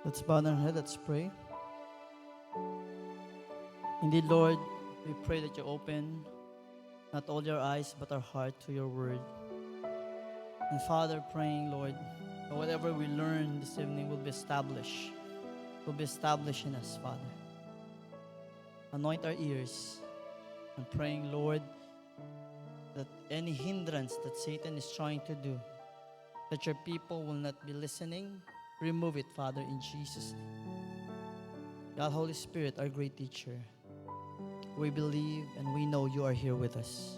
Let's bow our head, let's pray. Indeed, Lord, we pray that you open not all your eyes but our heart to your word. And Father, praying, Lord, that whatever we learn this evening will be established in us, Father. Anoint our ears and praying, Lord, that any hindrance that Satan is trying to do, that your people will not be listening, remove it, Father, in Jesus' name. God, Holy Spirit, our great teacher, we believe and we know you are here with us.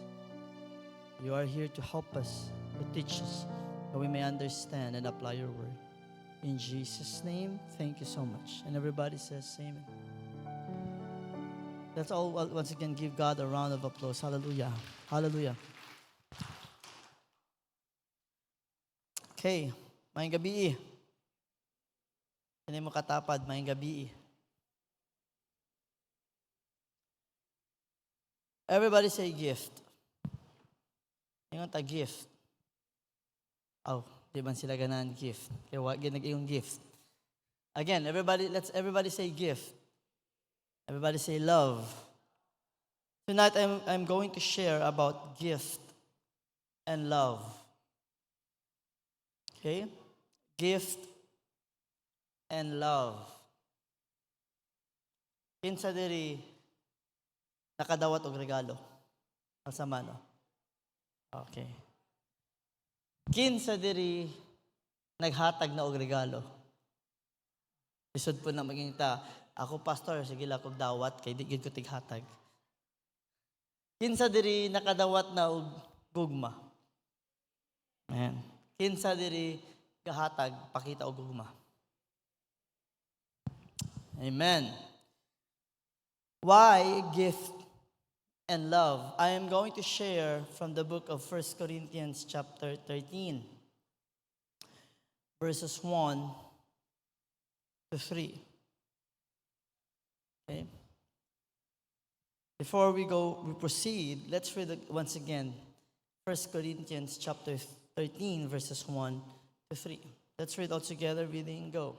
You are here to help us, to teach us, that we may understand and apply your word. In Jesus' name, thank you so much. And everybody says amen. Let's all once again give God a round of applause. Hallelujah. Hallelujah. Okay, mayang gabi. Hindi mo katapad, mayang gabi. Everybody say gift. Yung ta gift. Oh, di ba sila ganahan gift? Kaya wag yung gift. Again, let's everybody say gift. Everybody say love. Tonight I'm going to share about gift and love. Okay? Gift and love. Kinsa diri nakadawat og regalo? Asama no? Okay. Kinsa diri naghatag na og regalo? Isod po na maging ta, ako pastor, sige lang kog dawat kay di gid ko tighatag. Kinsa diri nakadawat na og gugma? Ayan. Kinsa diri gahatag pakita og gugma? Amen. Why gift and love? I am going to share from the book of 1 Corinthians chapter 13, verses 1 to 3. Okay? Before we proceed, let's read it once again. 1 Corinthians chapter 13, verses 1 to 3. Let's read all together, reading, go.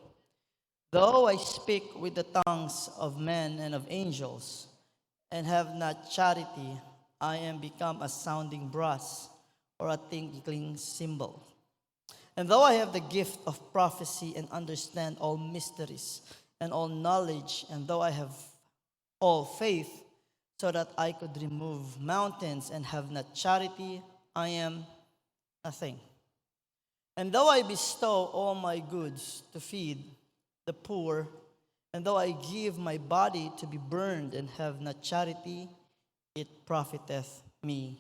Though I speak with the tongues of men and of angels, and have not charity, I am become a sounding brass or a tinkling cymbal. And though I have the gift of prophecy and understand all mysteries and all knowledge, and though I have all faith, so that I could remove mountains and have not charity, I am nothing. And though I bestow all my goods to feed the poor, and though I give my body to be burned and have not charity, it profiteth me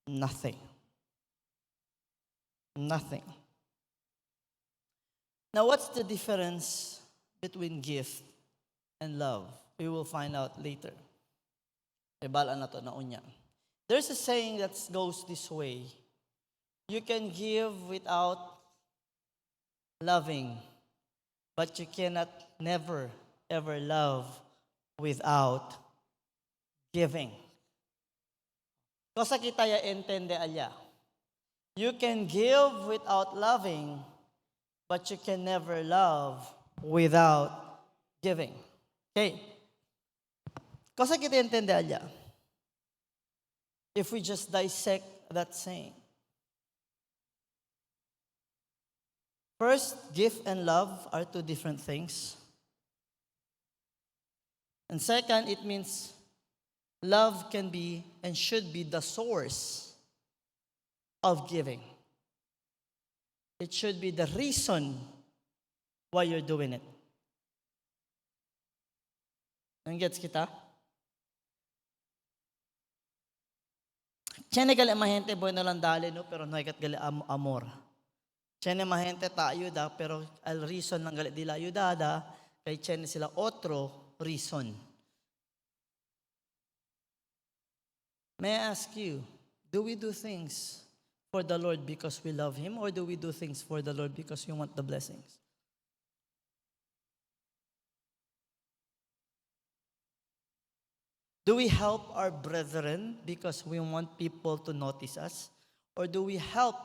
nothing. Nothing. Now, what's the difference between gift and love? We will find out later. Ibala na to na unya. There's a saying that goes this way. You can give without loving, but you cannot never, ever love without giving. Cosa kita ya entende alya? You can give without loving, but you can never love without giving. Okay. Cosa kita entende alya? If we just dissect that saying. First, gift and love are two different things. And second, it means love can be and should be the source of giving. It should be the reason why you're doing it. Ang gets kita? Tiene gali mahente boy na lang dali no, pero naikat gali amor. Tiene mahente ta ayuda, pero al reason ng gali dila ayudada, kay tiene sila otro reason. May I ask you, do we do things for the Lord because we love Him, or do we do things for the Lord because we want the blessings? Do we help our brethren because we want people to notice us? Or do we help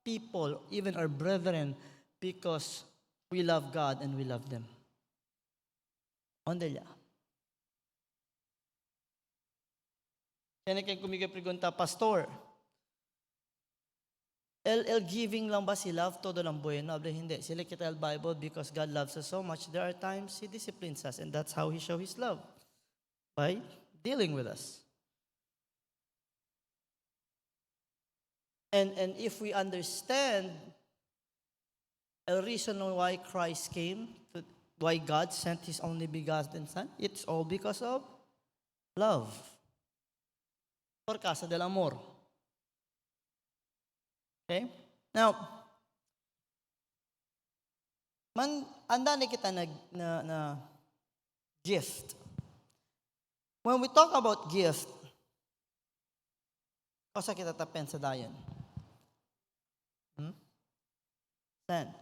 people, even our brethren, because we love God and we love them. Ondel ya. Kaya kayo kumigay pregunta, Pastor, el giving lang ba si love todo lang bueno? Abla hindi. Sila kita el Bible because God loves us so much. There are times He disciplines us and that's how He show His love. By dealing with us. And if we understand a reason why Christ came, why God sent His only begotten Son, it's all because of love. Por causa del amor. Okay? Now, anda na kita na gift. When we talk about gift, cosa kita tapen sa dayan? Sand.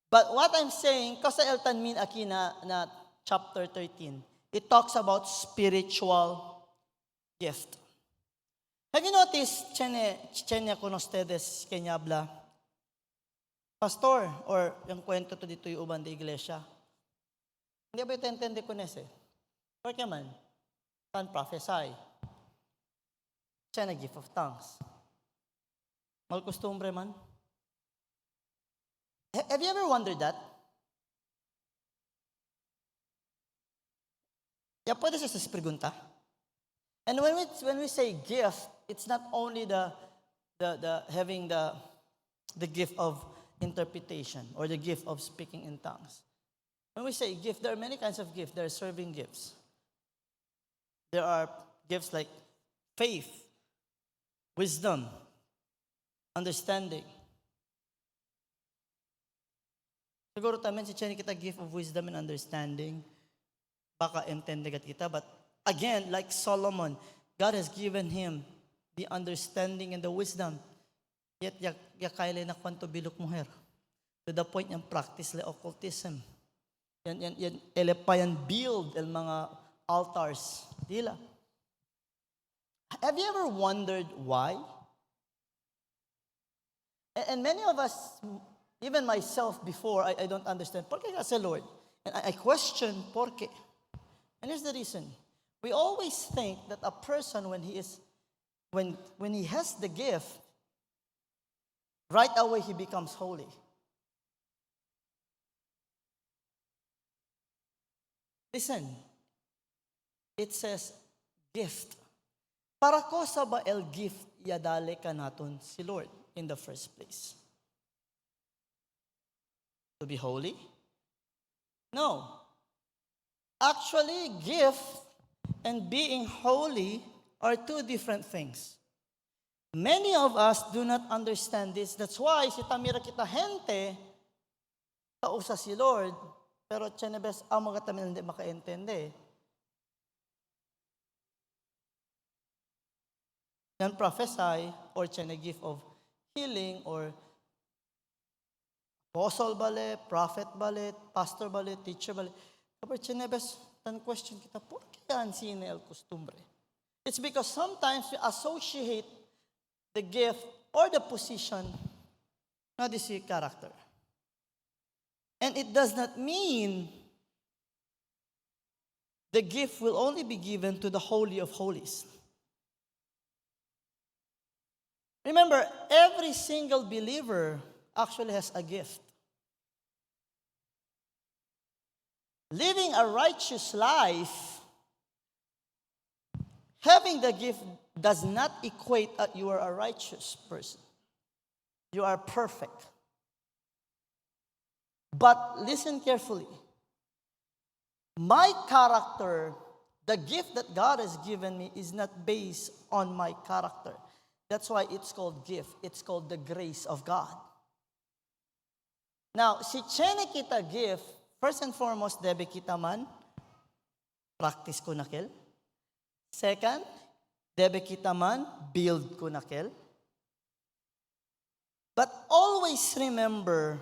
But what I'm saying, kasi eltan min aki na chapter 13, it talks about spiritual gift. Have you noticed, Chenya con ustedes que habla, Pastor, or yung kwento to dito yung uban de iglesia, hindi ba ito intende con ese? Porque man, can prophesy. Chenya gift of tongues. Mal costumbre man. Have you ever wondered that? Ya puede ser esa pregunta. And when we say gift, it's not only the having the gift of interpretation or the gift of speaking in tongues. When we say gift, there are many kinds of gifts. There are serving gifts. There are gifts like faith, wisdom, understanding. Siguro tamen si Chenny kita gift of wisdom and understanding. Baka entendegat kita. But again, like Solomon, God has given him the understanding and the wisdom. Yet, yakailay na kwanto bilok muher. To the point yung practice le occultism. Yan elepayan build el mga altars. Dila. Have you ever wondered why? And many of us, even myself before, I don't understand. ¿Por qué kasi Lord? And I question, ¿por qué? And here's the reason. We always think that a person, when he has the gift, right away he becomes holy. Listen, it says gift. Para ko sa ba el gift yadale ka naton si Lord in the first place? To be holy? No. Actually, gift and being holy are two different things. Many of us do not understand this. That's why si tamira kita gente, kausa si Lord, pero tsenebes ang mga tamin hindi makaintende. Yan prophesy or tsene gift of healing or apostle bale, prophet bale, pastor bale, teacher bale. Kapag tsenebes, tan question kita, por qué yan sine el costumbre? It's because sometimes we associate the gift or the position na this character. And it does not mean the gift will only be given to the Holy of Holies. Remember, every single believer actually has a gift. Living a righteous life, having the gift does not equate that you are a righteous person. You are perfect. But listen carefully. My character, the gift that God has given me is not based on my character. That's why it's called gift. It's called the grace of God. Now, si chene kita gift, first and foremost, debe kita man, practice ko nakel. Second, debe kita man, build ko nakel. But always remember,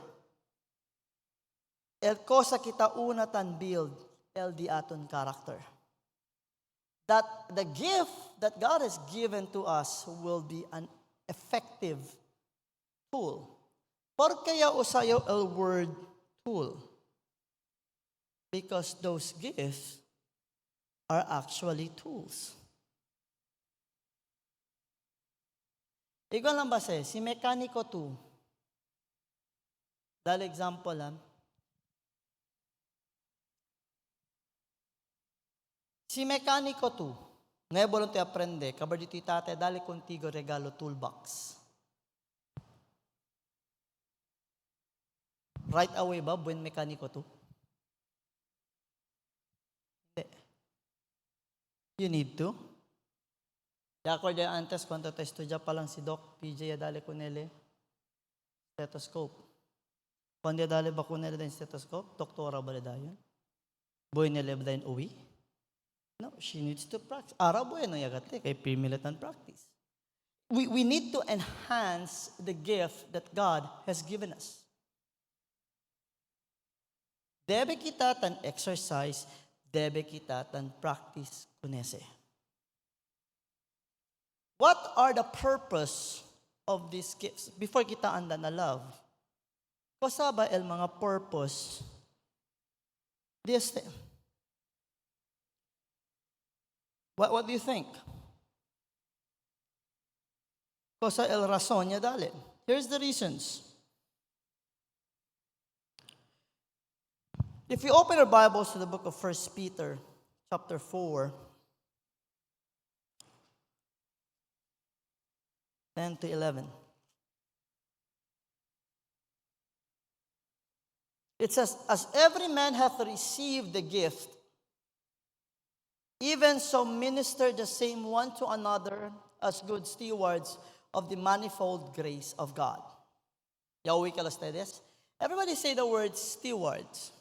el cosa kita una tan build, el di aton character. That the gift that God has given to us will be an effective tool Por kaya usayo el word tool? Because those gifts are actually tools. Ikaw lang ba si mekaniko to? Dahil example lang. Si mekaniko to, ngayon bolong te aprende, kabar dito itate, dali contigo regalo toolbox. Right away ba, buen mekaniko to? Hindi. You need to. Acordé antes, cuando te estudia pa lang si Doc PJ Adale Cunele, stethoscope. Cuando Adale ba Cunele din stethoscope, doktora ba dayon? Boy nile ba dayon uwi? No, she needs to practice. Araw boy no yagate, kay pimilitan practice. We need to enhance the gift that God has given us. Debe kita tan exercise, debe kita tan practice kunese. What are the purpose of these gifts? Before kita anda na love, kosa ba el mga purpose? This thing. What do you think? Kosa el razón niya dali. Here's the reasons. If you open our Bibles to the book of 1 Peter, chapter 4, 10 to 11. It says, as every man hath received the gift, even so minister the same one to another as good stewards of the manifold grace of God. Yahweh ka ustedes? Everybody say the word stewards.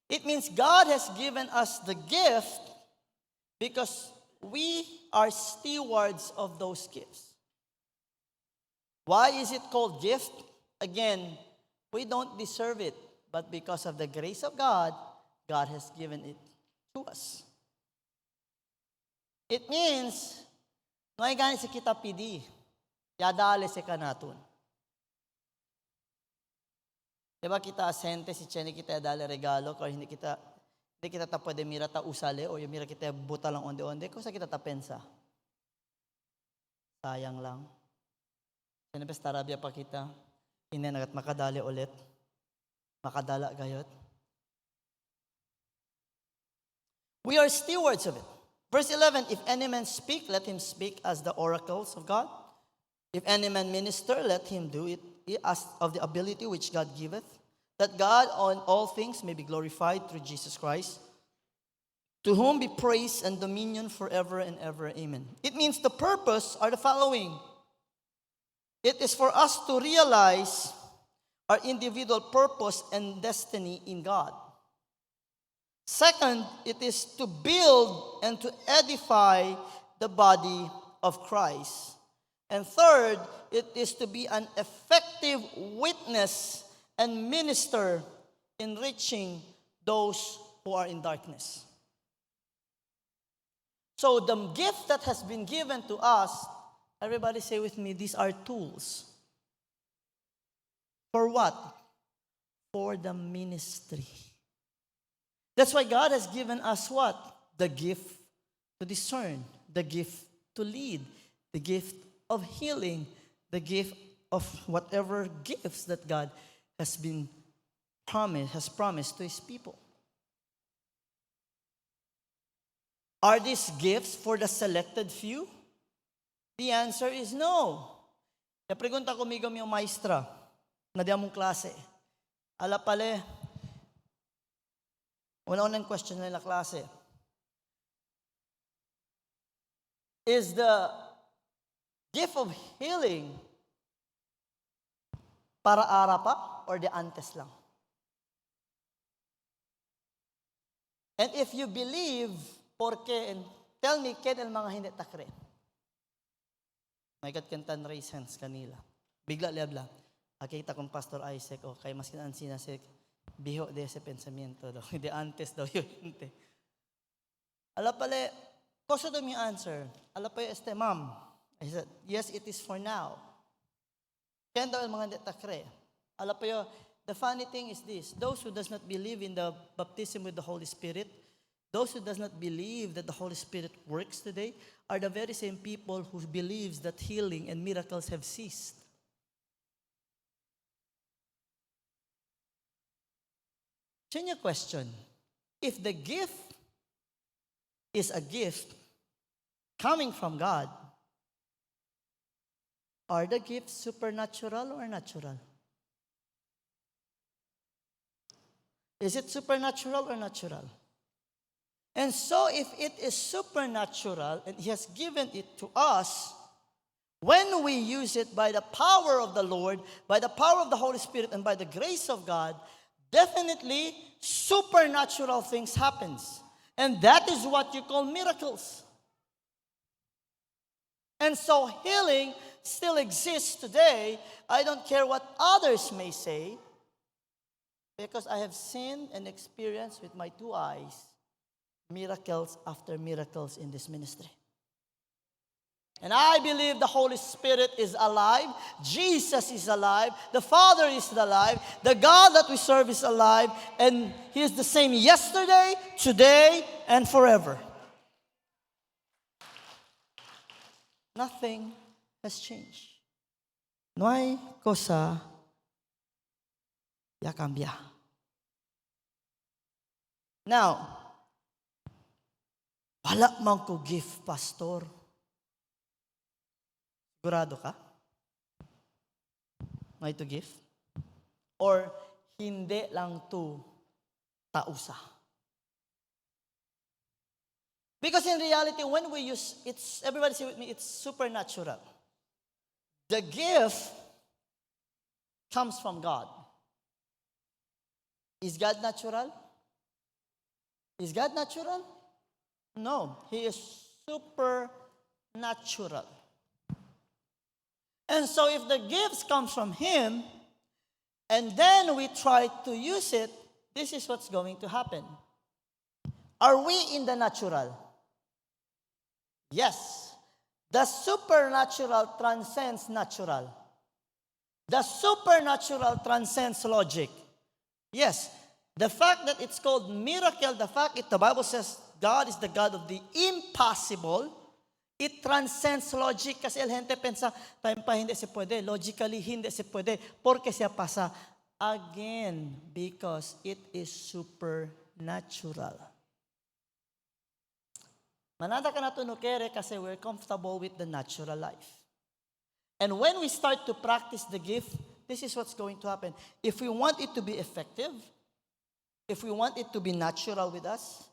It means God has given us the gift because we are stewards of those gifts. Why is it called gift? Again, we don't deserve it, but because of the grace of God, God has given it to us. It means, noy gani si kita pidi, yadale si kanatun. Diba kita asente si Chenny kita yadale regalo, kaya hindi kita ta pwede mira ta usale, o yung mira kita buta lang onde-onde, kung sa kita ta pensa. Sayang lang. Siyempre, tarabya pa kita. Hindi nagat makadali ulit. Makadala gayot. We are stewards of it. Verse 11, if any man speak, let him speak as the oracles of God. If any man minister, let him do it as of the ability which God giveth, that God on all things may be glorified through Jesus Christ, to whom be praise and dominion forever and ever. Amen. It means the purpose are the following. It is for us to realize our individual purpose and destiny in God. Second, it is to build and to edify the body of Christ. And third, it is to be an effective witness and minister in reaching those who are in darkness. So the gift that has been given to us, everybody say with me, these are tools. For what? For the ministry. That's why God has given us what? The gift to discern, the gift to lead, the gift of healing, the gift of whatever gifts that God has promised to His people. Are these gifts for the selected few? The answer is no. Napregunta komigo yung maestra na di among klase. Ala pale, una-unang question nila klase. Is the gift of healing para ara pa or the antes lang? And if you believe, porque, and tell me, ken el mga hindi takre? May katkantan raise hands kanila. Bigla liabla. Akita kong Pastor Isaac, o kay mas kinansina si biho de ese pensamiento daw. Hindi antes daw yun. Ala pala, koso daw yung answer. Ala pa yung ma'am. I said, yes, it is for now. Kaya daw yung mga hindi takre. Alam po yun, the funny thing is this, those who does not believe in the baptism with the Holy Spirit, those who does not believe that the Holy Spirit works today, are the very same people who believes that healing and miracles have ceased. Change your question. If the gift is a gift coming from God, are the gifts supernatural or natural? Is it supernatural or natural? And so if it is supernatural and He has given it to us, when we use it by the power of the Lord, by the power of the Holy Spirit, and by the grace of God, definitely supernatural things happens. And that is what you call miracles. And so healing still exists today. I don't care what others may say, because I have seen and experienced with my 2 eyes miracles after miracles in this ministry. And I believe the Holy Spirit is alive. Jesus is alive. The Father is alive. The God that we serve is alive. And He is the same yesterday, today, and forever. Nothing has changed. No hay cosa ya cambia. Now, wala man ko gift, pastor. Sigurado ka? May to give? Or hindi lang to tausa? Because in reality, when we use, everybody say with me, it's supernatural. The gift comes from God. Is God natural? Is God natural? No, He is supernatural. And so if the gifts comes from Him, and then we try to use it, this is what's going to happen. Are we in the natural? Yes. The supernatural transcends natural. The supernatural transcends logic. Yes. The fact that it's called miracle, the fact that the Bible says God is the God of the impossible, it transcends logic. Kasi el gente pensa, time pa hindi se pwede. Logically, hindi se pwede. Porque siya pasa. Again, because it is supernatural. Manada ka na to nukere kasi we're comfortable with the natural life. And when we start to practice the gift, this is what's going to happen. If we want it to be effective, if we want it to be natural with us,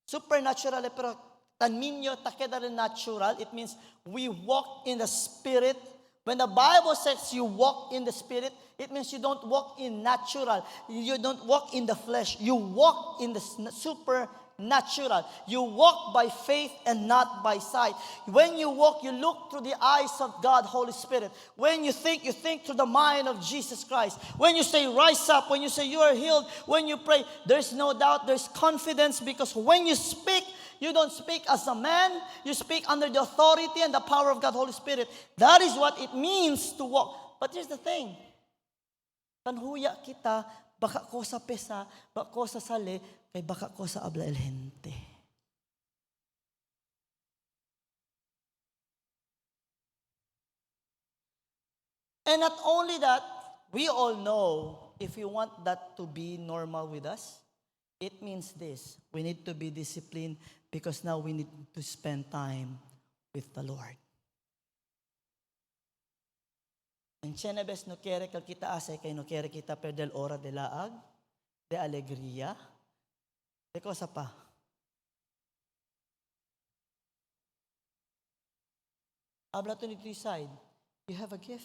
supernatural, pero tanminyo takeda rin natural, it means we walk in the Spirit. When the Bible says you walk in the Spirit, it means you don't walk in natural. You don't walk in the flesh. You walk in the supernatural. You walk by faith and not by sight. When you walk, you look through the eyes of God, Holy Spirit. When you think through the mind of Jesus Christ. When you say rise up, when you say you are healed, when you pray, there's no doubt, there's confidence, because when you speak, you don't speak as a man. You speak under the authority and the power of God, Holy Spirit. That is what it means to walk. But here's the thing. Kanhuya kita, baka ko sa pesa, baka ko sa sali, kay baka ko sa abla el gente. And not only that, we all know if we want that to be normal with us, it means this. We need to be disciplined because now we need to spend time with the Lord. And chenebes no quiere que kita hace, kay no quiere kita perder hora de laag, de alegría, de cosa pa. Habla to nito side. You have a gift.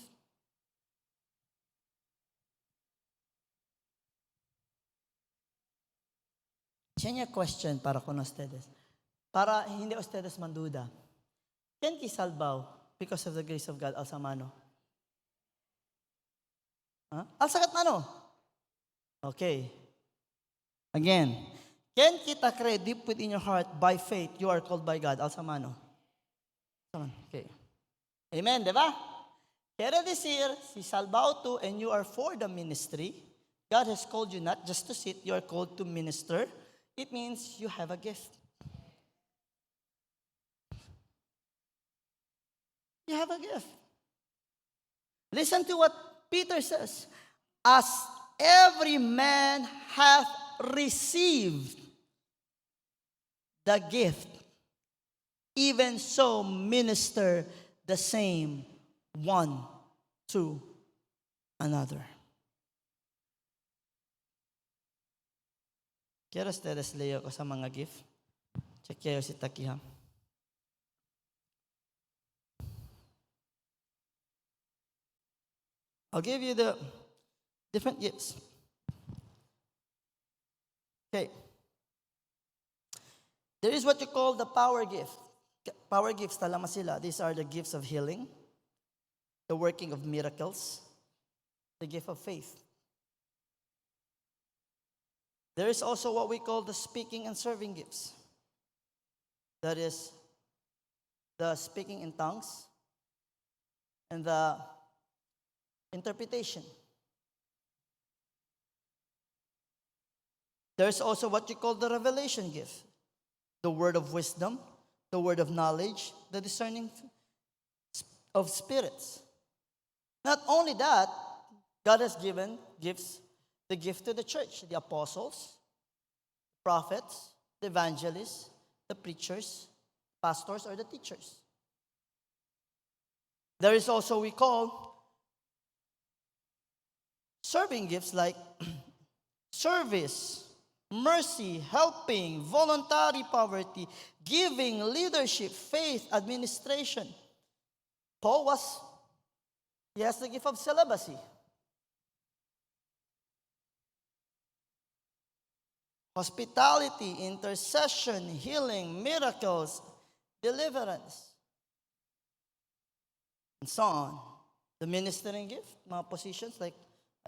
Change question para con ustedes. Para hindi ustedes manduda. ¿Quién kisalbaw because of the grace of God? Alsa mano. Huh? Alsakat mano. Okay. Again. Can kita crave deep within your heart by faith you are called by God? Alsa mano. Okay. Amen, di ba? Quiere decir, si salvado tú and you are for the ministry, God has called you not just to sit, you are called to minister. It means you have a gift. You have a gift. Listen to what Peter says. As every man hath received the gift, even so minister the same one to another. Quiero ustedes leo ko sa mga gift. Check kayo si Takiha. I'll give you the different gifts. Okay. There is what you call the power gift. Power gifts, talama sila. These are the gifts of healing, the working of miracles, the gift of faith. There is also what we call the speaking and serving gifts. That is the speaking in tongues and the interpretation. There's also what you call the revelation gift, the word of wisdom, the word of knowledge, the discerning of spirits. Not only that, God has given gifts, the gift to the church, the apostles, prophets, the evangelists, the preachers, pastors, or the teachers. There is also we call serving gifts like service, mercy, helping, voluntary poverty, giving, leadership, faith, administration. Paul he has the gift of celibacy. Hospitality, intercession, healing, miracles, deliverance, and so on. The ministering gift, mga positions like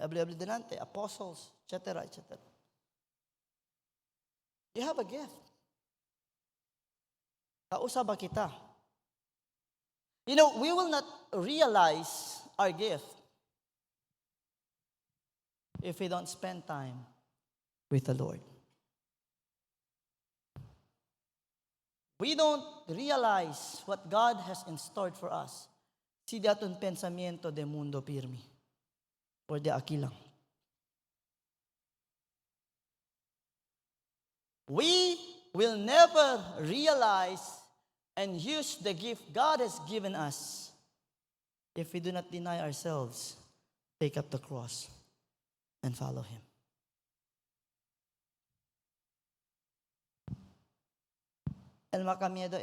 Abli-Abli apostles, etc., etc. You have a gift. Kausa ba kita? You know, we will not realize our gift if we don't spend time with the Lord. We don't realize what God has in store for us. Si daton pensamiento de mundo pirmi. Or de aquí lang. We will never realize and use the gift God has given us if we do not deny ourselves, take up the cross, and follow Him. El makamiedo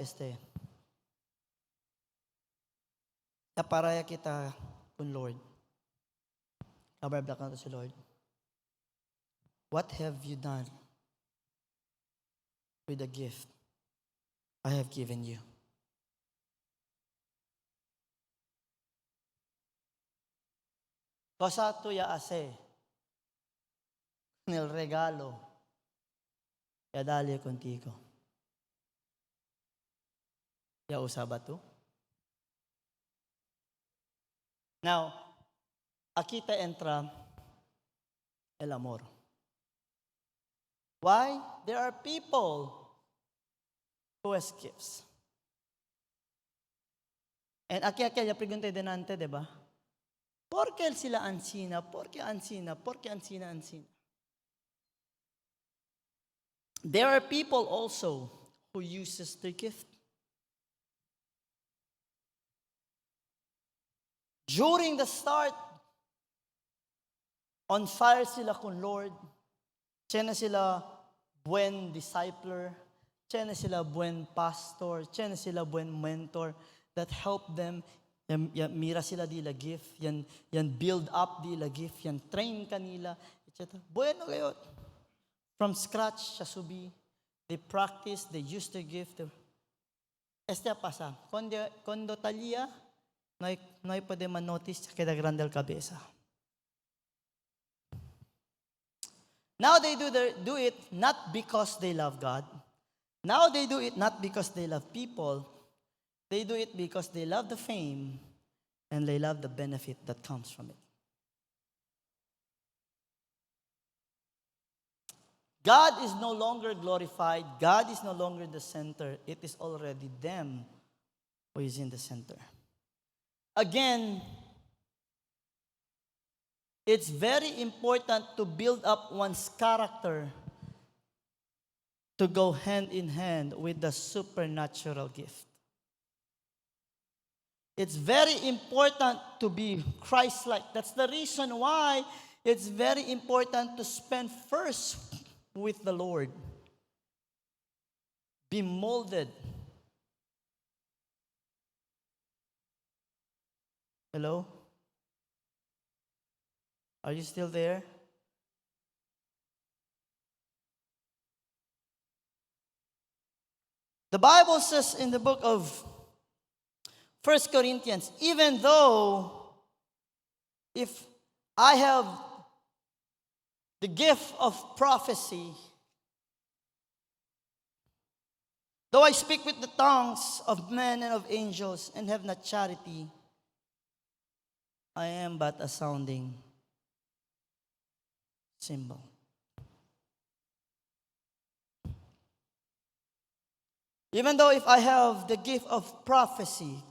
naparaya kita kun Lord. Kabarabla ka na si Lord. What have you done with the gift I have given you? Cosa tuya hace nel regalo e dale contigo? Ya usaba tu? Now, aquí te entra el amor. Why? There are people who has gifts. And aquí aquella pregunta dinante, diba? ¿Por qué sila ansina? ¿Por qué ansina? ¿Por qué ansina? There are people also who uses their gift. During the start, on fire sila kun Lord. Tiyan na sila buen discipler. Tiyan na sila buen pastor. Tiyan na sila buen mentor that help them. Yan, mira sila di la gift. Yan build up di la gift. Yan train kanila. Etc. Bueno kayo. From scratch, sa subi. They practice, they use their gift. Este pasa. Cuando talia, no hay pwede man-notice kaya grande el cabeza. Now they do it not because they love God. Now they do it not because they love people. They do it because they love the fame. and they love the benefit that comes from it. God is no longer glorified. God is no longer the center. It is already them who is in the center. Again, it's very important to build up one's character to go hand in hand with the supernatural gift. It's very important to be Christ-like. That's the reason why it's very important to spend first with the Lord. Be molded. Hello? Are you still there? The Bible says in the book of 1 Corinthians, even though if I have the gift of prophecy, though I speak with the tongues of men and of angels and have not charity, I am but a sounding cymbal. Even though if I have the gift of prophecy,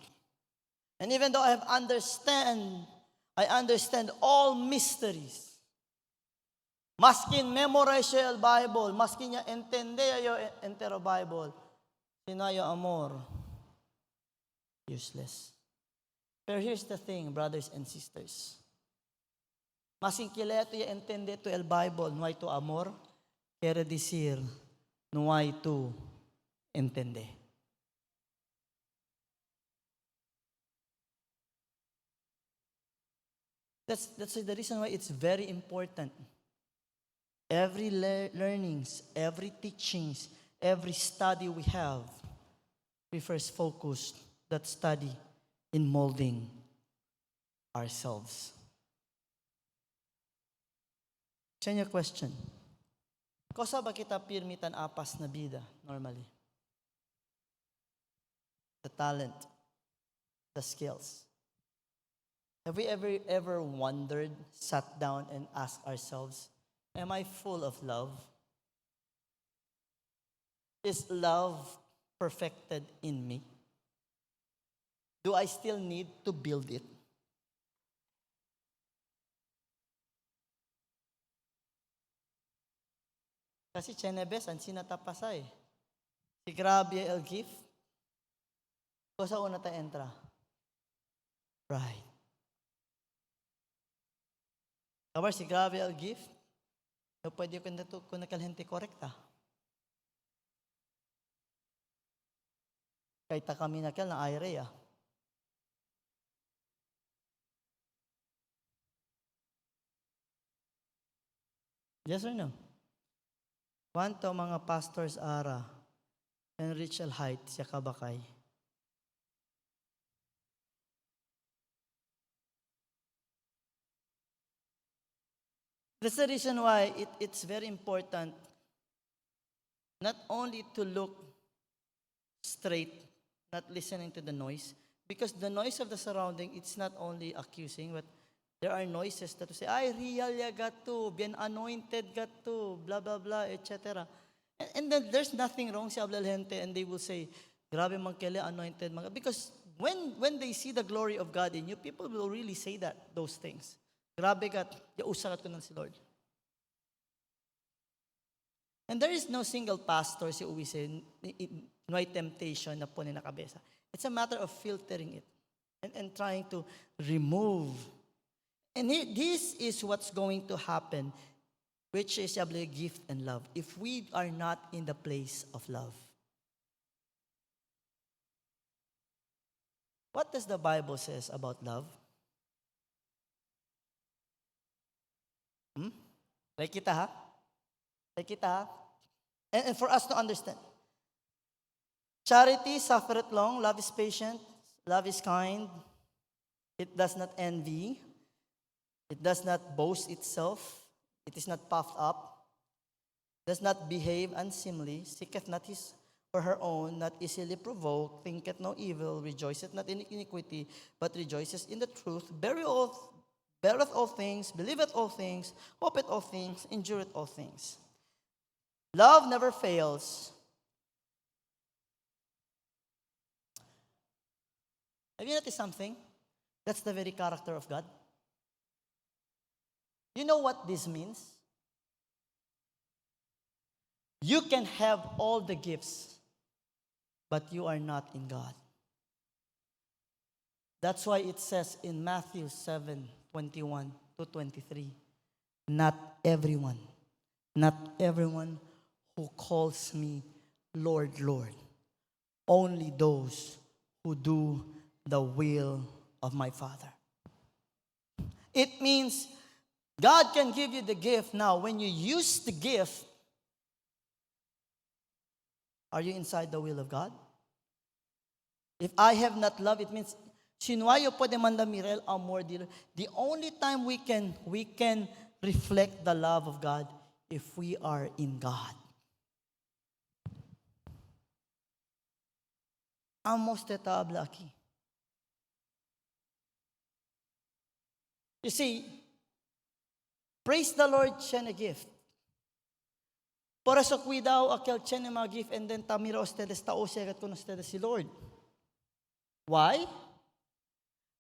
and even though I understand all mysteries, maskin memorize yung Bible, maskin niya entende yung entero Bible, sinayo amor, useless. Pero here's the thing, brothers and sisters. Maskin kileto yung entende to el Bible, no hay to amor, quiere decir, no hay to entende. That's the reason why it's very important. Every learnings, every teachings, every study we have, we first focus that study in molding ourselves. Change your question. Kosa ba kita pirmitan apas na bida normally? The talent, the skills. Have we ever wondered, sat down and asked ourselves, am I full of love? Is love perfected in me? Do I still need to build it? Kasi Chenebes, ang sinatapasay. Si grabe el gift. Kosa una ta entra? Pride. Kabar si grabe el gift. No pwede ko nakalhente korekta. Kahit kami nakal na area. Yes or no? Kwanto mga pastors ara and Rachel Height siya kabakay. That's the reason why it's very important not only to look straight, not listening to the noise, because the noise of the surrounding, it's not only accusing, but there are noises that say, ay, real ya gato, bien anointed gato, blah, blah, blah, etc. And then there's nothing wrong sa Ablal Gente, and they will say, grabe magkele, anointed, because when they see the glory of God in you, people will really say those things. Grabe kat, yausakat ko ng si Lord. And there is no single pastor, si Uwi say, no temptation na po ni nakabesa. It's a matter of filtering it and trying to remove. And this is what's going to happen, which is a gift and love, if we are not in the place of love. What does the Bible says about love? Like kita ha? Like kita ha? And for us to understand. Charity suffereth long, love is patient, love is kind, it does not envy, it does not boast itself, it is not puffed up, does not behave unseemly, seeketh not his for her own, not easily provoked, thinketh no evil, rejoiceth not in iniquity, but rejoices in the truth, beareth all things, believeth all things, hopeth all things, endureth all things. Love never fails. Have you noticed something? That's the very character of God. You know what this means? You can have all the gifts, but you are not in God. That's why it says in Matthew 7:21 to 23, not everyone who calls me Lord, Lord, only those who do the will of my Father. It means God can give you the gift. Now, when you use the gift, are you inside the will of God? If I have not love, it means sinuayo po demanda mirel amor dilo. The only time we can reflect the love of God if we are in God. Amos tetable aquí. You see, praise the Lord, siya na gift. Por eso cuidado aquel siya na mga gift and then tamira ustedes tao siya con ustedes si Lord. Why?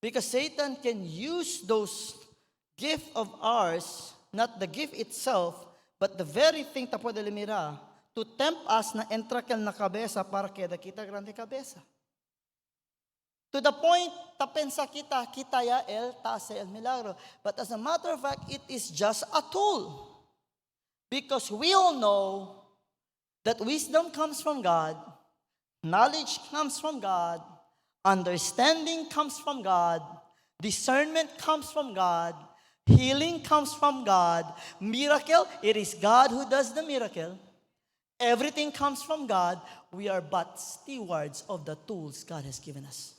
Because Satan can use those gifts of ours, not the gift itself, but the very thing tapo de limira, to tempt us na entra kel na kabesa para keda kita grande kabesa. To the point, tapensa kita ya el tase el milagro. But as a matter of fact, it is just a tool. Because we all know that wisdom comes from God, knowledge comes from God, understanding comes from God, discernment comes from God, healing comes from God, miracle, it is God who does the miracle. Everything comes from God. We are but stewards of the tools God has given us.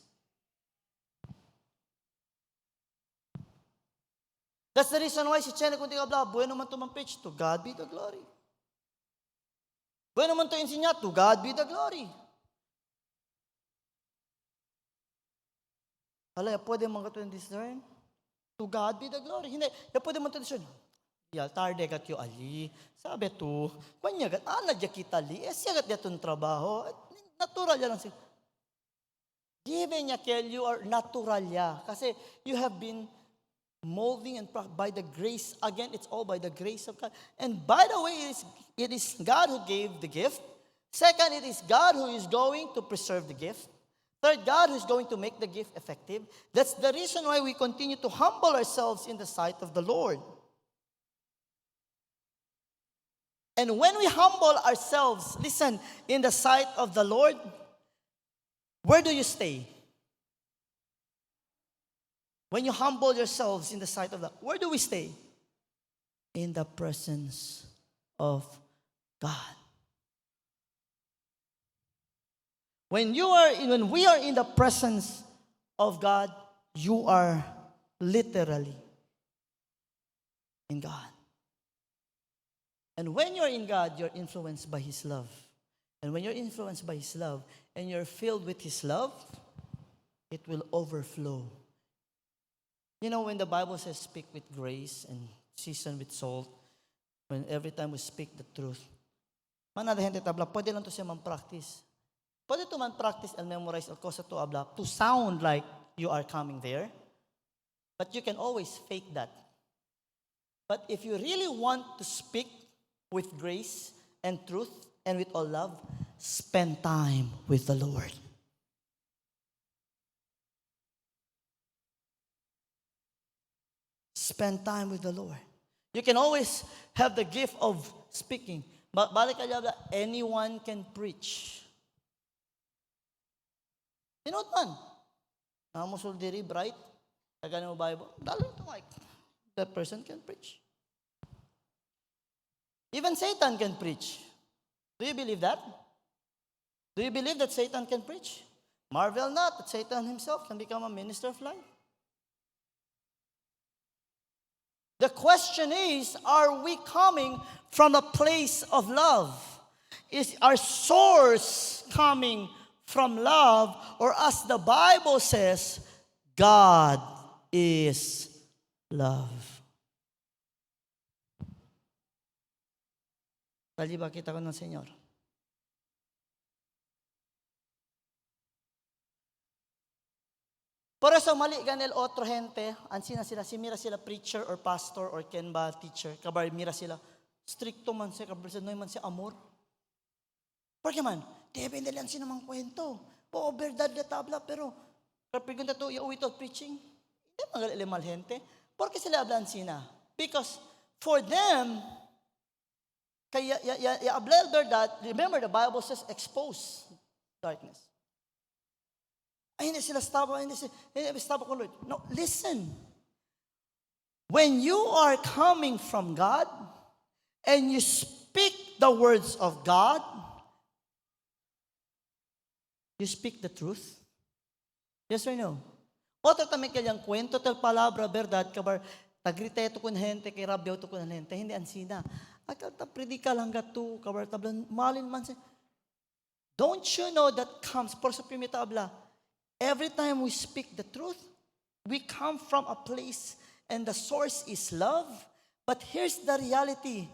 That's the reason why si Chene kung di ka bla, bueno man to man-preach, to God be the glory. Bueno man to insinya, to God be the glory. Hala, pwede man ka to discern? To God be the glory. Hindi, pwede man to discern. Yal, tarde kat yo ali. Sabi to, kanya kat, nadya kita li, siya kat yatong trabaho. Natural yan lang siya. Given niya kel, you are natural ya. Kasi you have been molding and by the grace, again, it's all by the grace of God. And by the way, it is God who gave the gift. Second, it is God who is going to preserve the gift. Third, God who is going to make the gift effective. That's the reason why we continue to humble ourselves in the sight of the Lord. And when we humble ourselves, listen, in the sight of the Lord, where do you stay? When you humble yourselves in the sight of God, where do we stay? In the presence of God. When we are in the presence of God, you are literally in God. And when you're in God, you're influenced by His love. And when you're influenced by His love and you're filled with His love, it will overflow. You know, when the Bible says speak with grace and season with salt, when every time we speak the truth, manada gente tabla, pwede lang to siya man-practice. Pwede to man-practice and memorize al cosa to abla to sound like you are coming there. But you can always fake that. But if you really want to speak with grace and truth and with all love, spend time with the Lord. Spend time with the Lord. You can always have the gift of speaking. But anyone can preach. You know what man? Namusuldiri, bright. Tagani mo Bible. Dalo ito mic. That person can preach. Even Satan can preach. Do you believe that? Do you believe that Satan can preach? Marvel not that Satan himself can become a minister of light. The question is, are we coming from a place of love? Is our source coming from love, or as the Bible says, God is love? Dali ba kita ko ng Senyor? Por eso mali ganel otro gente, ansina sila, si mira sila preacher or pastor or ken ba teacher, kabar mira sila, stricto man siya, kabar no man siya amor. Porque man, depende lang siya namang kwento. Po, verdad na tabla, pero kapag to, yung ito preaching, hindi mga limal gente. Porque sila hablan sina? Because for them, kaya ablel verdad, remember the Bible says expose darkness. Ay, hindi sila stop, hindi stop ko, Lord. No, listen. When you are coming from God and you speak the words of God, you speak the truth. Yes or no? Otro también kayang kwento tel palabra, verdad, kabar, tagrite ito kun gente, kay rabyaw ito kun gente, hindi ansina. Agad ta predika lang gato, kabar tablan, malin man siya. Don't you know that comes, por sa primitabla, every time we speak the truth, we come from a place and the source is love. But here's the reality.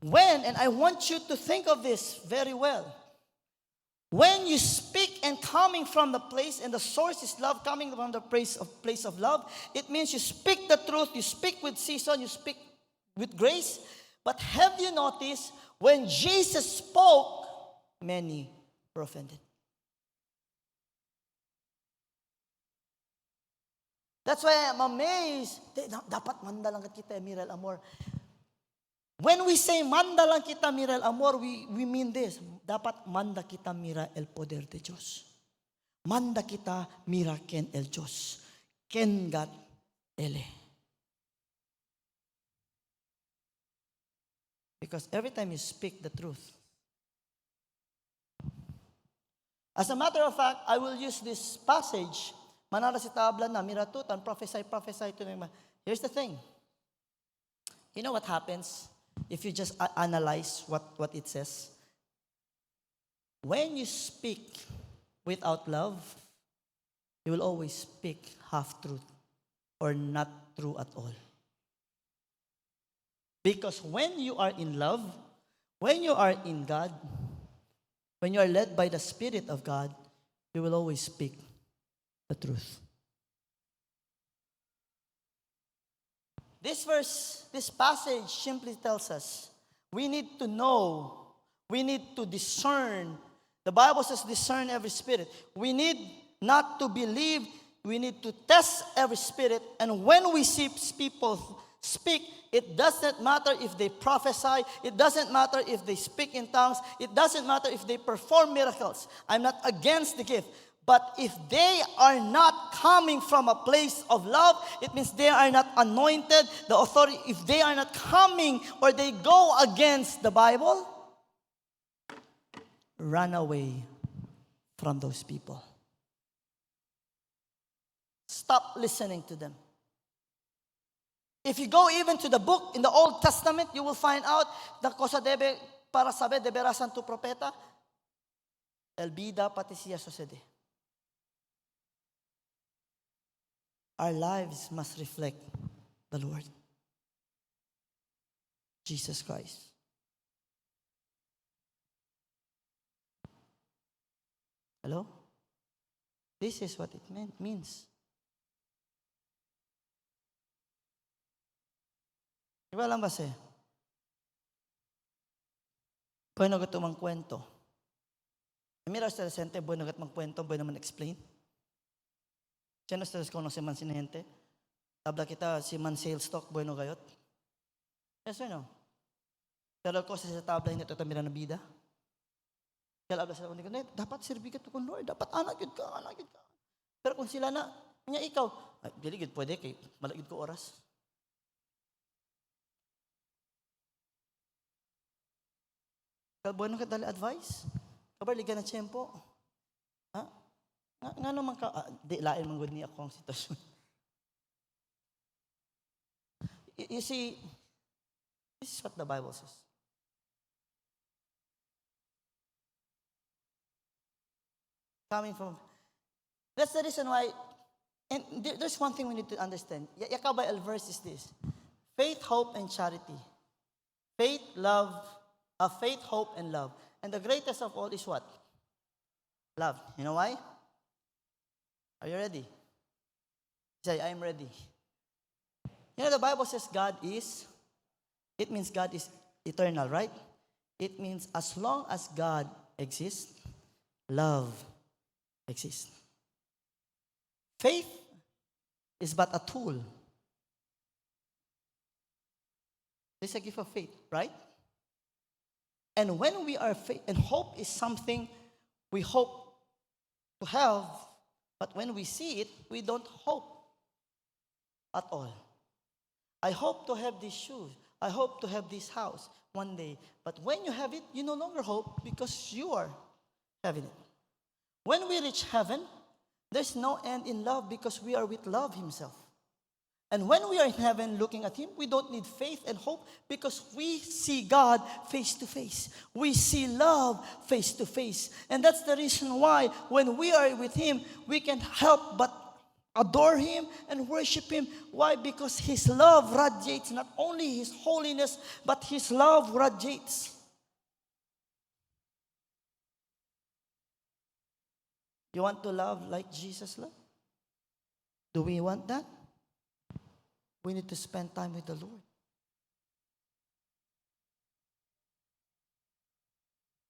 When, and I want you to think of this very well, when you speak and coming from the place and the source is love, coming from the place of love, it means you speak the truth, you speak with season, you speak with grace. But have you noticed, when Jesus spoke, many were offended. That's why I'm amazed. Dapat manda lang kita, Miral Amor. When we say manda lang kita, Miral Amor, we mean this. Dapat manda kita, mira el poder de Diyos. Manda kita, mira ken el Diyos. Ken God ele. Because every time you speak the truth. As a matter of fact, I will use this passage. Manara si tabla na, miratutan, prophesy to them. Here's the thing. You know what happens if you just analyze what it says? When you speak without love, you will always speak half-truth or not true at all. Because when you are in love, when you are in God, when you are led by the Spirit of God, you will always speak the truth. This verse, this passage simply tells us we need to know, we need to discern. The Bible says discern every spirit. We need not to believe, we need to test every spirit. And when we see people speak, it doesn't matter if they prophesy, it doesn't matter if they speak in tongues, it doesn't matter if they perform miracles. I'm not against the gift. But if they are not coming from a place of love, it means they are not anointed, the authority, if they are not coming or they go against the Bible, run away from those people. Stop listening to them. If you go even to the book in the Old Testament, you will find out the cosa debe para saber deberá san tu propeta, el vida pati siya sucede. Our lives must reflect the Lord, Jesus Christ. Hello? This is what it means. Iba lang ba siya? Bueno ka tumang kwento. Mira ustedes gente, bueno ka tumang kwento, bueno man explain. Sino ustedes conoce man sin gente? Habla kita si man sales stock, bueno gayot? Yes or no? Pero cosa sa tabla hindi ito tamira na bida? Kaya habla sila kung dapat serbi ka to kung Lord, dapat anak yun ka. Pero kung sila na, niya ikaw, ay, dili gid pwede kay malagid ko oras. Kaya bueno ka dali advice? Kabarliga na tiyempo. Ha? Nga naman ka, di lain man gud ni ako ang sitwasyon. You see, this is what the Bible says. Coming from, that's the reason why, and there's one thing we need to understand. Yakabay verse is this: faith, hope, and charity. Faith, love, faith, hope, and love. And the greatest of all is what? Love. You know why? Are you ready? Say, I'm ready. You know, the Bible says God is, it means God is eternal, right? It means as long as God exists, love exists. Faith is but a tool. It's a gift of faith, right? And when we are faith, and hope is something we hope to have, but when we see it, we don't hope at all. I hope to have these shoes. I hope to have this house one day. But when you have it, you no longer hope because you are having it. When we reach heaven, there's no end in love because we are with love himself. And when we are in heaven looking at him, we don't need faith and hope because we see God face to face. We see love face to face. And that's the reason why when we are with him, we can help but adore him and worship him. Why? Because his love radiates not only his holiness, but his love radiates. You want to love like Jesus loved? Do we want that? We need to spend time with the Lord.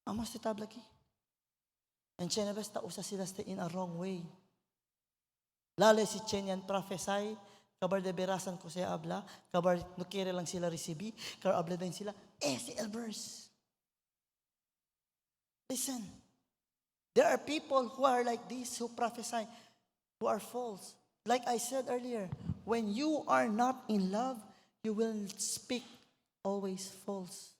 Amos ti tablaki. And siya nabas usa sila stay in a wrong way. Lalay si Chenyan prophesy, kabar de berasan ko siya abla, kabar nukire lang sila resibi, kabar abla din sila, si Elbers. Listen, there are people who are like this, who prophesy, who are false. Like I said earlier, when you are not in love, you will speak always false.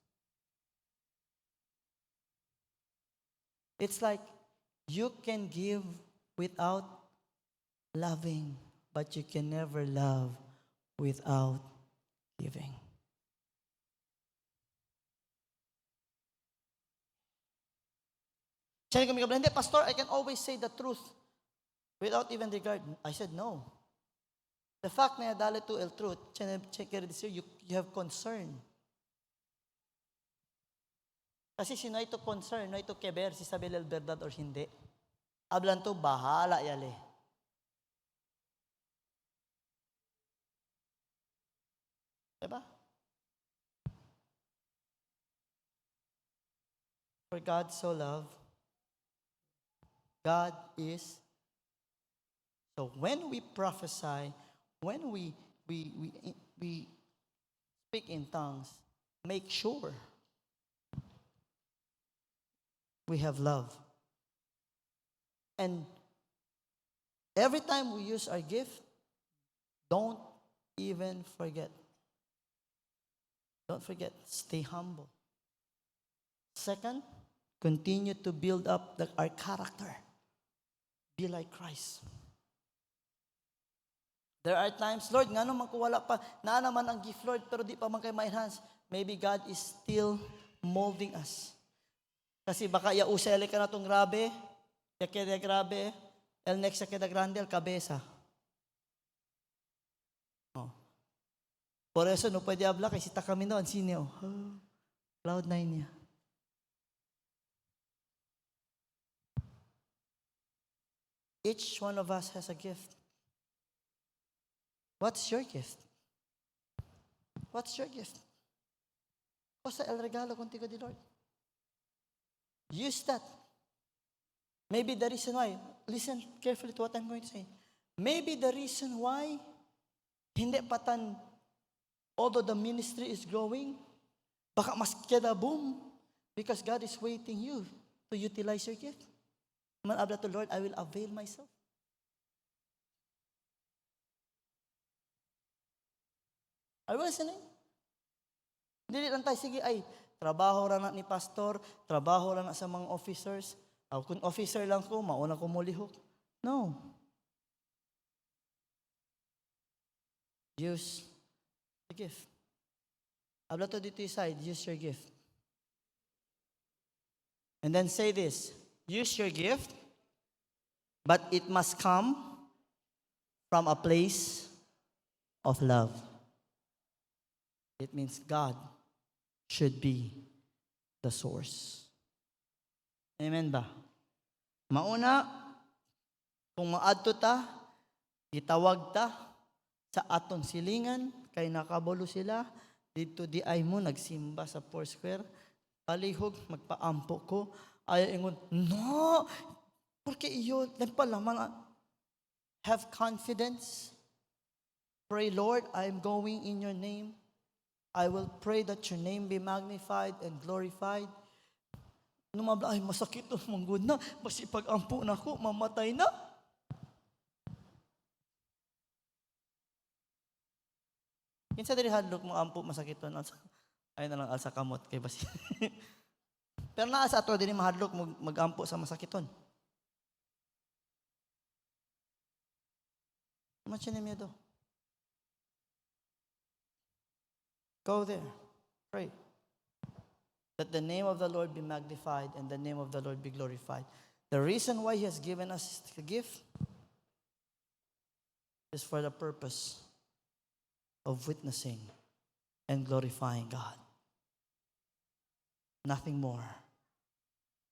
It's like you can give without loving, but you can never love without giving. Siya kami kabla, hindi, Pastor, I can always say the truth without even regard. I said, no. The fact na dali to el truth, check this here, you have concern. Kasi sino ito concern, no ito keber, si Isabel el verdad or hindi. Ablan to, bahala yale. Diba? For God so loved, God is. So when we prophesy, when we speak in tongues, make sure we have love. And every time we use our gift, don't even forget. Don't forget, stay humble. Second, continue to build up our character. Be like Christ. There are times, Lord, nga naman ko wala pa, na naman ang gift, Lord, pero di pa man kayo ma-enhance. Maybe God is still molding us. Kasi baka yausele ka na itong grabe, yakede grabe, el next yakede grande, el cabeza. Oh. Por eso, no pwede habla, kasi ta kami noon, sino? Cloud 9 niya. Each one of us has a gift. What's your gift? What's your gift? Cosa el regalo contigo di Lord? Use that. Maybe the reason why, listen carefully to what I'm going to say. Maybe the reason why, hindi patan, although the ministry is growing, baka mas keda boom, because God is waiting you to utilize your gift. Man abla to Lord, I will avail myself. Are you listening? Dili lang tayo, sige, ay, trabaho lang na ni pastor, trabaho lang na sa mga officers. Kung officer lang ko, mauna ko mulihok. No. Use the gift. Abla to dito yung side, use your gift. And then say this, use your gift But it must come from a place of love. It means God should be the source. Amen ba? Mauna, kung maadto ta, gitawag ta sa aton silingan, kay nakabulo sila, dito di ay mo nagsimba sa Foursquare, palihog, magpaampo ko, ay ingon, no, porque iyo, nagpalaman, have confidence, pray, Lord, I am going in your name, I will pray that your name be magnified and glorified. Numabla, ay masakit to, manggod na, basi pag-ampo na ko, mamatay na. Kinsa diri hadlok mo ampo masakit to, ay na lang alsa kamot kay basi. Pero naa sa ato diri mahadlok mag-ampo sa masakiton. Much na miedo. Go there. Pray. That the name of the Lord be magnified and the name of the Lord be glorified. The reason why He has given us the gift is for the purpose of witnessing and glorifying God. Nothing more,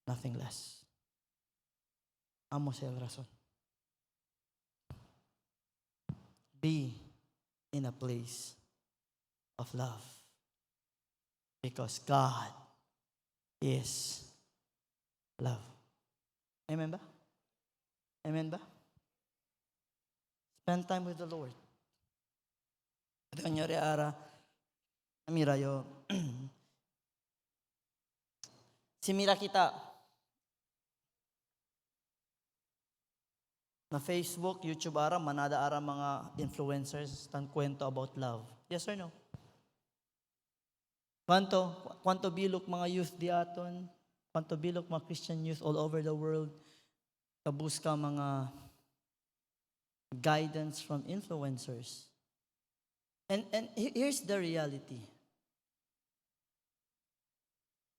nothing less. Amo sa el rason. Be in a place of love. Because God is love. Amen ba? Amen ba? Spend time with the Lord. Ito kanyari ara, Mira yo, si Mira kita, na Facebook, YouTube ara, manada ara mga influencers tan kwento about love. Yes or no? Kwanto bilok mga youth di aton, kwanto bilok mga Christian youth all over the world, kabuska mga guidance from influencers. And here's the reality.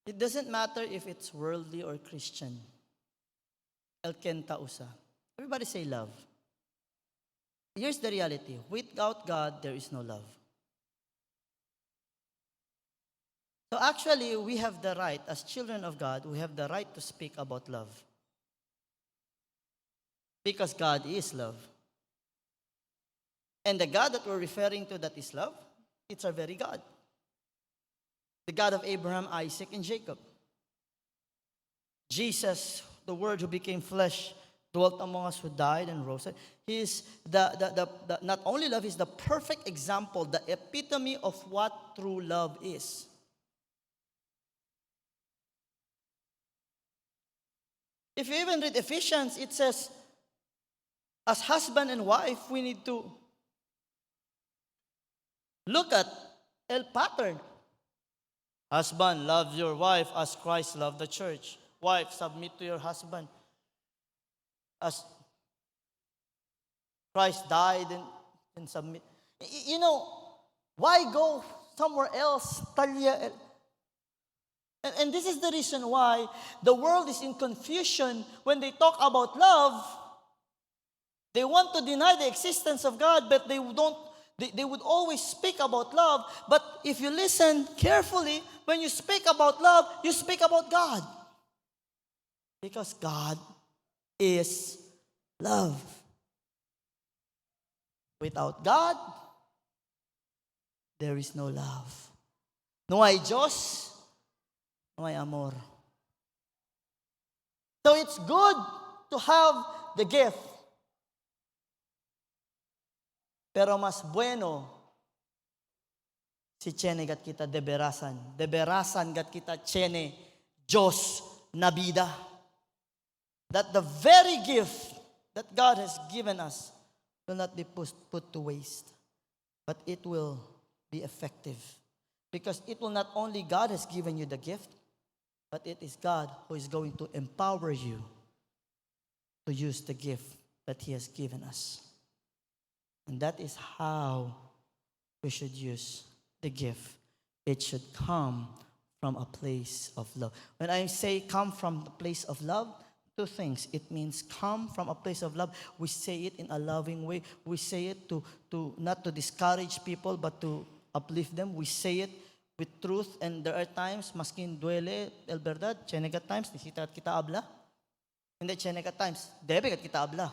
It doesn't matter if it's worldly or Christian. El kenta usa. Everybody say love. Here's the reality. Without God, there is no love. So actually, we have the right, as children of God, we have the right to speak about love. Because God is love. And the God that we're referring to that is love, it's our very God. The God of Abraham, Isaac, and Jacob. Jesus, the Word who became flesh, dwelt among us, who died and rose. He is the not only love, he's the perfect example, the epitome of what true love is. If you even read Ephesians, it says, as husband and wife, we need to look at a pattern. Husband, love your wife as Christ loved the church. Wife, submit to your husband. As Christ died and submit. You know, why go somewhere else? Talia. And this is the reason why the world is in confusion when they talk about love. They want to deny the existence of God, but they would always speak about love. But if you listen carefully, when you speak about love, you speak about God. Because God is love. Without God, there is no love. No hay Diyos, no hay amor. So it's good to have the gift. Pero mas bueno si Chene gat kita deberasan. Deberasan gat kita Chene, Diyos na bida. That the very gift that God has given us will not be put to waste, but it will be effective. Because it will not only God has given you the gift, but it is God who is going to empower you to use the gift that He has given us. And that is how we should use the gift. It should come from a place of love. When I say come from the place of love, two things. It means come from a place of love. We say it in a loving way. We say it to not to discourage people, but to uplift them. We say it with truth. And there are times, maskin duele, el verdad, chenega times, nisita kita abla. Hindi chenega times, debe kat kita abla.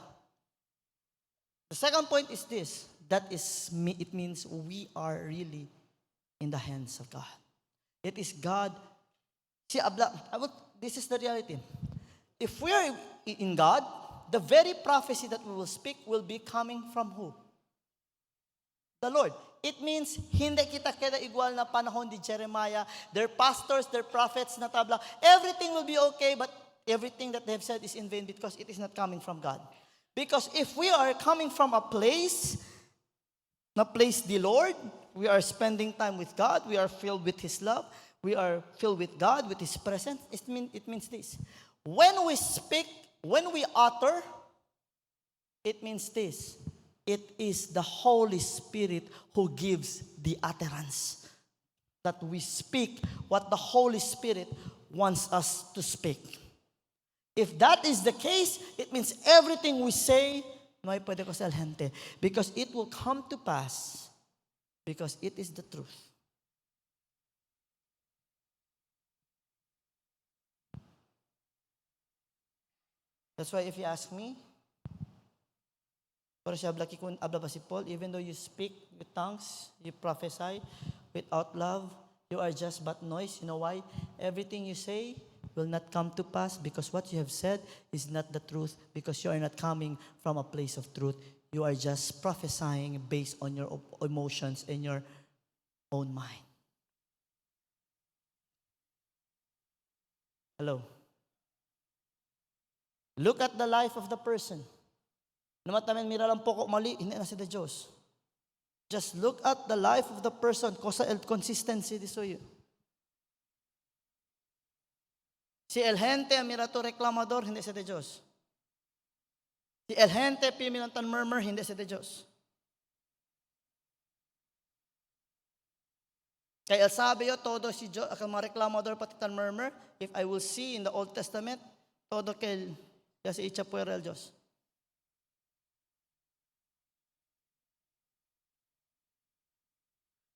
The second point is this. It means we are really in the hands of God. It is God. See, this is the reality. If we are in God, the very prophecy that we will speak will be coming from who? The Lord. It means, hindi kita keda igual na panahon di Jeremiah. Their pastors, their prophets na tabla. Everything will be okay, but everything that they have said is in vain because it is not coming from God. Because if we are coming from a place, na place the Lord, we are spending time with God, we are filled with His love, we are filled with God, with His presence, it means this. When we speak, when we utter, it means this. It is the Holy Spirit who gives the utterance. That we speak what the Holy Spirit wants us to speak. If that is the case, it means everything we say, no pwede ko sa gente, because it will come to pass, because it is the truth. That's why if you ask me, para siya abla ba si Paul, even though you speak with tongues, you prophesy without love, you are just but noise. You know why? Everything you say will not come to pass because what you have said is not the truth, because you are not coming from a place of truth. You are just prophesying based on your emotions and your own mind. Hello? Look at the life of the person. Naman tamen mira lang po ko mali, hindi na sila Diyos. Just look at the life of the person, cosa el consistency di suyo. Si el gente mira to reklamador, hindi siya Diyos. Si el gente pimilantan murmur, hindi siya Diyos. Kaya el sabi yo, todo si Diyos, ang mga reklamador pati tan murmur, if I will see in the Old Testament, todo kay si Icha puera el Diyos.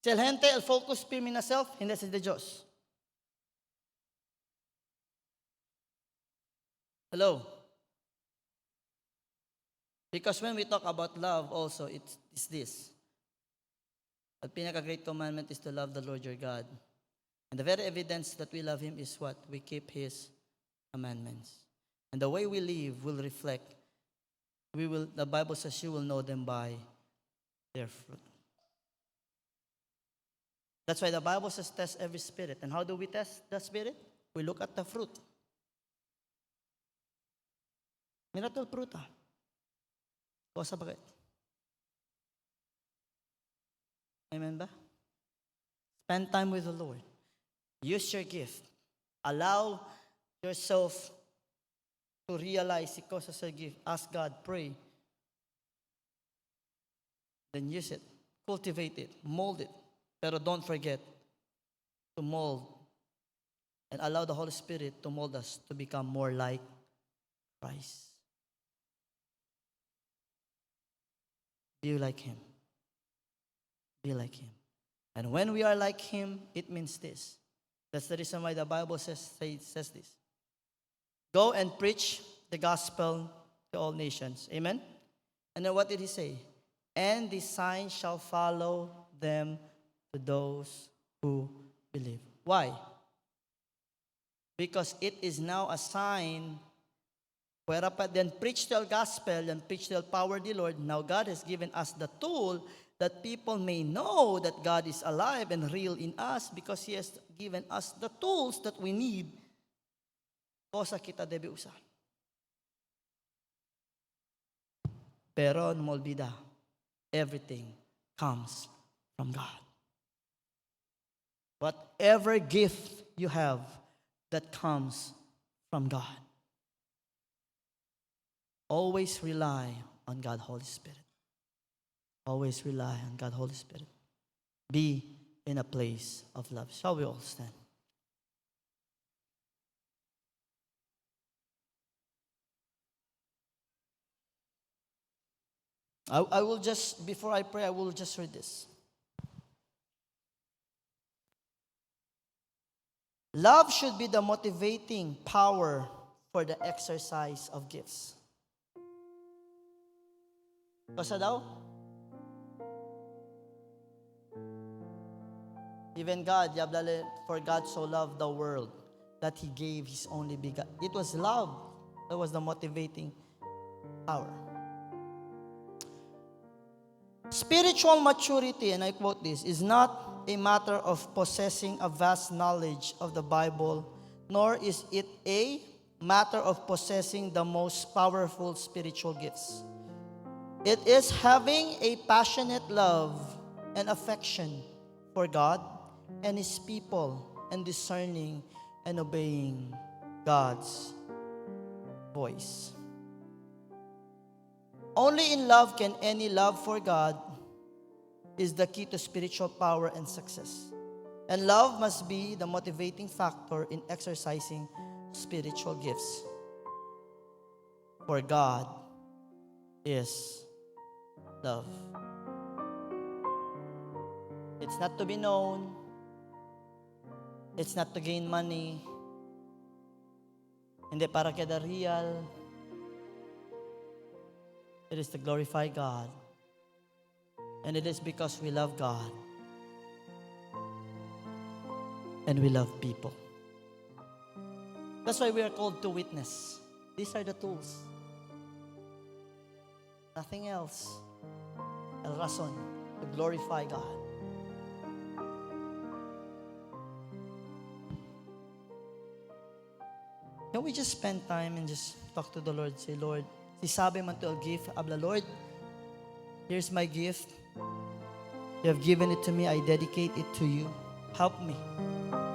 Si el gente, el focus pirmi na self, hindi siya Diyos. Hello? Because when we talk about love also, it's this. The pinaka-great commandment is to love the Lord your God. And the very evidence that we love Him is what? We keep His commandments. And the way we live will reflect. The Bible says you will know them by their fruit. That's why the Bible says test every spirit. And how do we test the spirit? We look at the fruit. Miracle fruta. Cosa bakit? Amen ba? Spend time with the Lord. Use your gift. Allow yourself to realize the cause of your gift. Ask God, pray. Then use it. Cultivate it. Mold it. Pero don't forget to mold and allow the Holy Spirit to mold us to become more like Christ. Be like Him. Be like Him. And when we are like Him, it means this. That's the reason why the Bible says this. Go and preach the gospel to all nations. Amen? And then what did He say? And the sign shall follow them to those who believe. Why? Because it is now a sign. Then preach the gospel and preach the power of the Lord. Now God has given us the tool that people may know that God is alive and real in us because He has given us the tools that we need. Cosa kita debe usar. Pero no olvida, everything comes from God. Whatever gift you have, that comes from God. Always rely on God, Holy Spirit. Always rely on God, Holy Spirit. Be in a place of love. Shall we all stand? I will just, before I pray, I will just read this. Love should be the motivating power for the exercise of gifts. Basta daw? Even God, for God so loved the world that He gave His only begotten. It was love that was the motivating power. Spiritual maturity, and I quote this, is not a matter of possessing a vast knowledge of the Bible, nor is it a matter of possessing the most powerful spiritual gifts. It is having a passionate love and affection for God and His people, and discerning and obeying God's voice. Only in love can any love for God is the key to spiritual power and success. And love must be the motivating factor in exercising spiritual gifts. For God is love. It's not to be known. It's not to gain money. Hindi para kada real. It is to glorify God. And it is because we love God. And we love people. That's why we are called to witness. These are the tools. Nothing else. El razón, to glorify God. Can we just spend time and just talk to the Lord? Say, Lord, si sabi man to a gift, habla, Lord, here's my gift. You have given it to me. I dedicate it to you. Help me.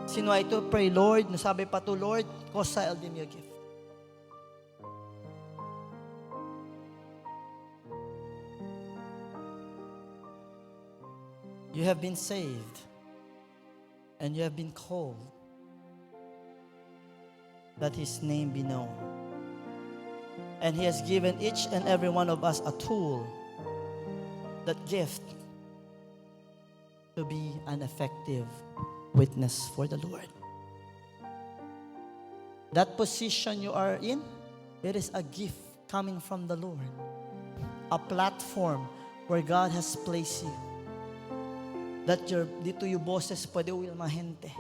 Sino ay ito? Pray, Lord. Nasabi pa to, Lord, kosa, I'll give me a gift. You have been saved. And you have been called that His name be known. And He has given each and every one of us a tool, that gift, to be an effective witness for the Lord. That position you are in, it is a gift coming from the Lord. A platform where God has placed you. That dito yung boses pwede uwil mahente.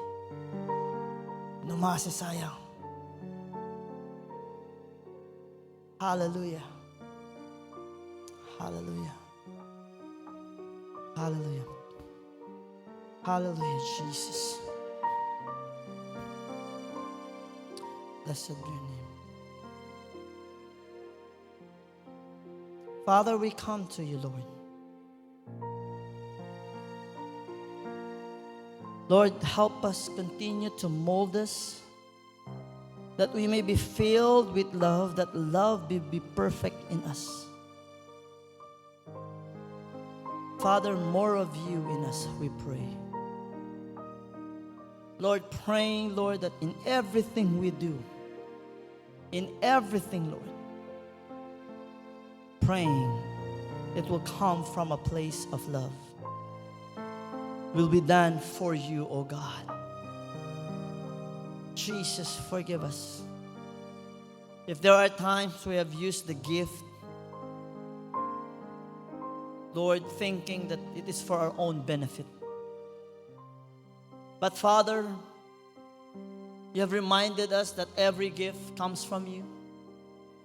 Numasisayang. Hallelujah. Hallelujah. Hallelujah. Hallelujah, Jesus. Blessed be your name. Father, we come to you, Lord. Lord, help us continue to mold us, that we may be filled with love, that love be perfect in us. Father, more of you in us, we pray. Lord, praying, Lord, that in everything we do, in everything, Lord, praying, it will come from a place of love. Will be done for you, O God. Jesus, forgive us. If there are times we have used the gift, Lord, thinking that it is for our own benefit. But Father, you have reminded us that every gift comes from you.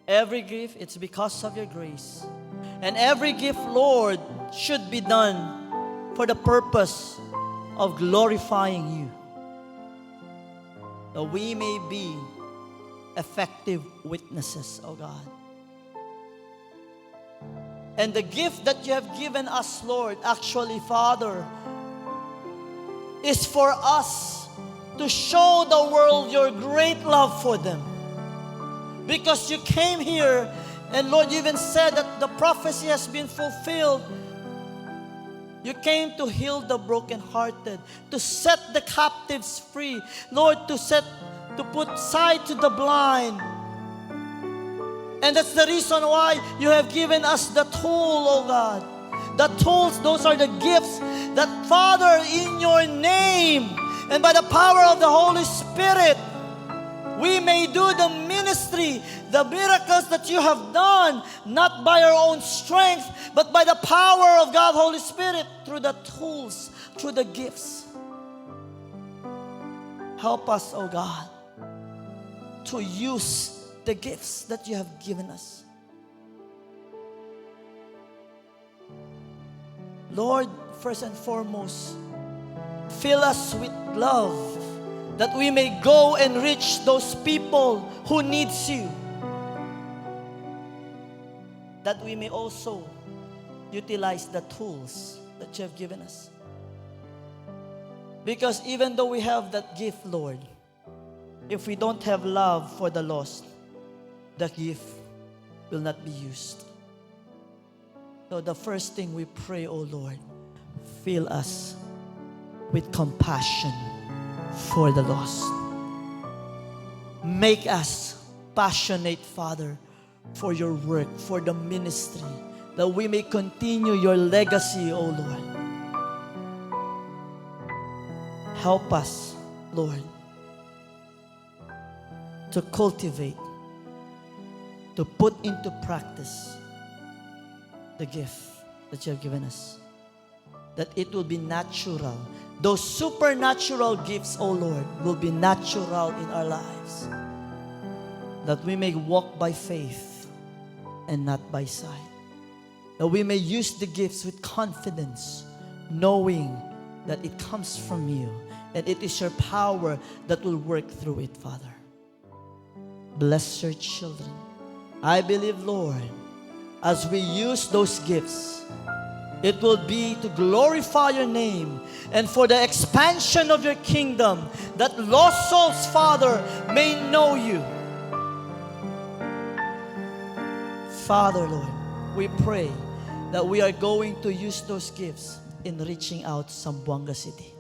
Every gift, it's because of your grace. And every gift, Lord, should be done for the purpose of glorifying you. That we may be effective witnesses, oh God. And the gift that you have given us, Lord, actually, Father, is for us to show the world your great love for them. Because you came here, and Lord, you even said that the prophecy has been fulfilled. You came to heal the brokenhearted, to set the captives free, Lord, to put sight to the blind, And that's the reason why you have given us the tool, oh God. The tools, those are the gifts that, Father, in your name and by the power of the Holy Spirit, we may do the ministry, the miracles that you have done, not by our own strength, but by the power of God, Holy Spirit, through the tools, through the gifts. Help us, oh God, to use the gifts that you have given us. Lord, first and foremost, fill us with love, that we may go and reach those people who needs you. That we may also utilize the tools that you have given us. Because even though we have that gift, Lord, if we don't have love for the lost, the gift will not be used. So the first thing we pray, oh Lord, fill us with compassion for the lost. Make us passionate, Father, for your work, for the ministry, that we may continue your legacy, O Lord. Help us, Lord, to cultivate, to put into practice the gift that you have given us. That it will be natural. Those supernatural gifts, O Lord, will be natural in our lives. That we may walk by faith and not by sight. That we may use the gifts with confidence, knowing that it comes from you and it is your power that will work through it, Father. Bless your children. I believe, Lord, as we use those gifts, it will be to glorify your name and for the expansion of your kingdom, that lost souls, Father, may know you. Father, Lord, we pray that we are going to use those gifts in reaching out Zamboanga City.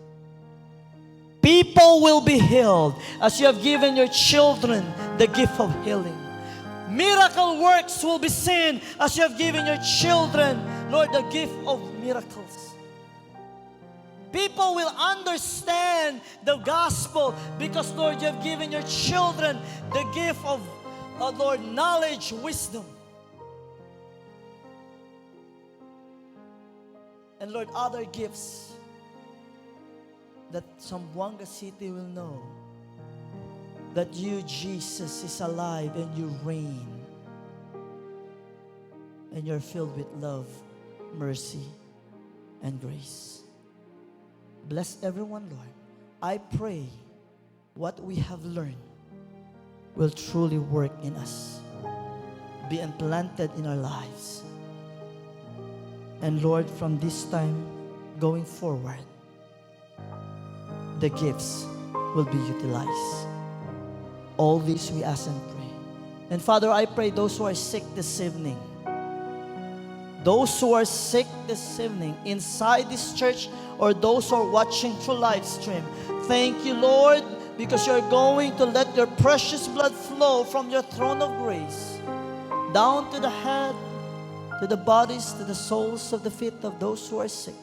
People will be healed as you have given your children the gift of healing. Miracle works will be seen as you have given your children, Lord, the gift of miracles. People will understand the gospel because, Lord, you have given your children the gift of, Lord, knowledge, wisdom. And Lord, other gifts that Zamboanga City will know that you, Jesus, is alive and you reign. And you're filled with love, mercy, and grace. Bless everyone, Lord. I pray what we have learned will truly work in us, be implanted in our lives. And Lord, from this time going forward, the gifts will be utilized. All this we ask and pray. And Father, I pray those who are sick this evening, those who are sick this evening inside this church or those who are watching through live stream, thank you, Lord, because you're going to let your precious blood flow from your throne of grace down to the head, to the bodies, to the soles of the feet of those who are sick.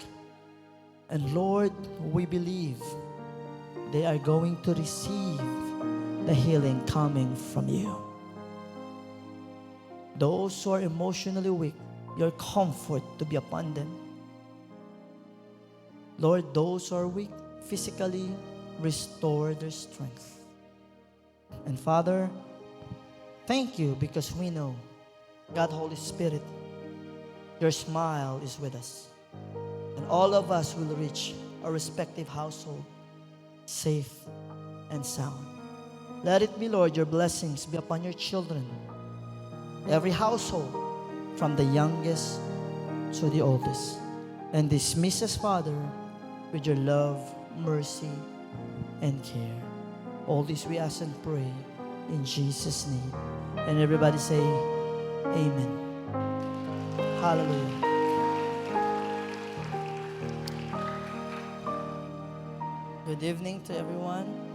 And Lord, we believe they are going to receive the healing coming from you. Those who are emotionally weak, your comfort to be upon them. Lord, those who are weak physically, restore their strength. And Father, thank you because we know, God, Holy Spirit, your smile is with us. And all of us will reach our respective household safe and sound. Let it be, Lord, your blessings be upon your children, every household, from the youngest to the oldest. And dismiss us, Father, with your love, mercy, and care. All this we ask and pray in Jesus' name. And everybody say, Amen. Hallelujah. Good evening to everyone.